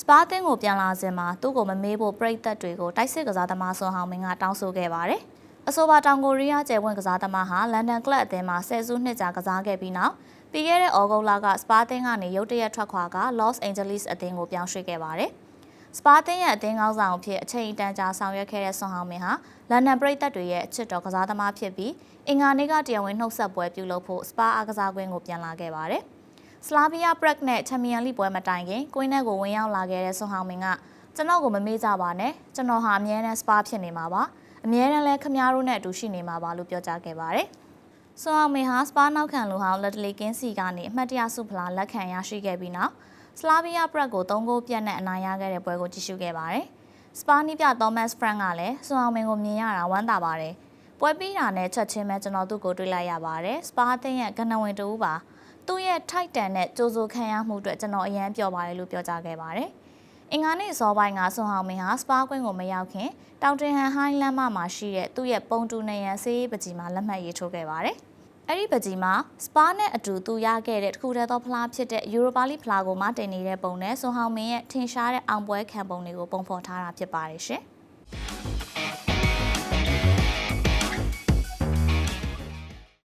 ပါအသင်းကိုပြန်လာစဉ်မှာသူ့ကိုမမေးဖို့ပရိသတ်တွေကိုတိုက်စစ်ကစားသမားဆွန်ဟောင်မင်းကတောင်းဆိုခဲ့ပါတယ်။အဆိုပါတောင်ကိုရီးယားကျယ်ဝန်းကစားသမားဟာလန်ဒန်ကလပ်အသင်းမှာ10စုနှစ်ကြာကစားခဲ့ပြီးနောက်ပြီးခဲ့တဲ့ဩဂုတ်လကစပါအသင်းကနေရုတ်တရက်ထွက်ခွာက Los Angeles အသင်းကိုပြောင်းရွှေ့ခဲ့ပါတယ်။စပါအသင်းရဲ့အသင်းကောင်းဆောင်အဖြစ်အချိန်အတန်ကြာဆောင်ရွက်ခဲ့တဲ့ဆွန်ဟောင်မင်းဟာလန်ဒန်ပရိသတ်တွေရဲ့အချစ်တော်ကစားသမားဖြစ်ပြီးအင်္ဂါနေ့ကတရားဝင်နှုတ်ဆက်ပွဲပြုလုပ်ဖို့စပါအားကစားကွင်းကိုပြန်လာခဲ့ပါတယ်။စလာဗီးယားပရက်နဲ့ချန်ပီယံလိပွဲမတိုင်ခင်ကွင်းထဲကိုဝင်ရောက်လာခဲ့တဲ့ဆွန်ဟောင်မင်းကကျွန်တော်ကိုမမေ့ကြပါနဲ့ကျွန်တော်ဟာအမြဲတမ်းစပါဖြစ်နေမှာပါအမြဲတမ်းလည်းခမားတို့နဲ့အတူရှိနေမှာပါလို့ပြောကြားခဲ့ပါတယ်။ဆွန်ဟောင်မင်းဟာစပါနောက်ခံလူဟောင်းလက်တလီကင်းစီကနေအမှတ်တရဆုဖလားလက်ခံရရှိခဲ့ပြီးနောက်စလာဗီးယားပရက်ကို3ဂိုးပြတ်နဲ့အနိုင်ရခဲ့တဲ့ပွဲကိုကြည့်ရှုခဲ့ပါတယ်။စပါနီးပြသောမတ်ဖရန့်ကလည်းဆွန်ဟောင်မင်းကိုမြင်ရတာဝမ်းသာပါတယ်။ပွဲပြီးတာနဲ့ချက်ချင်းပဲကျွန်တော်သူ့ကိုတွေ့လိုက်ရပါတယ်။စပါအသင်းရဲ့ကဏ္ဍဝင်တူပါသူ့ရဲ့ထိုက်တန်တဲ့ကြိုးစိုးခံရမှုအတွက်ကျွန်တော်အယမ်းပျော်ပါတယ်လို့ပြောကြားခဲ့ပါတယ်။အင်္ဂါနေ့စောပိုင်းကဆွန်ဟောင်မင်းဟာစပါကွင်းကိုမရောက်ခင်တောင်တင်ဟန်ဟိုင်းလမ်းမမှာရှိတဲ့သူ့ရဲ့ပုံတူနေရန်ဆေးပကြီးမှာလက်မှတ်ရေးထိုးခဲ့ပါတယ်။အဲ့ဒီပကြီးမှာစပါနဲ့အတူသူရခဲ့တဲ့တစ်ခုတည်းသောဖလားဖြစ်တဲ့ယူရိုပါလိဖလားကိုမတင်နေတဲ့ပုံနဲ့ဆွန်ဟောင်မင်းရဲ့ထင်ရှားတဲ့အောင်ပွဲခံပုံတွေကိုပုံဖော်ထားတာဖြစ်ပါတယ်ရှင်။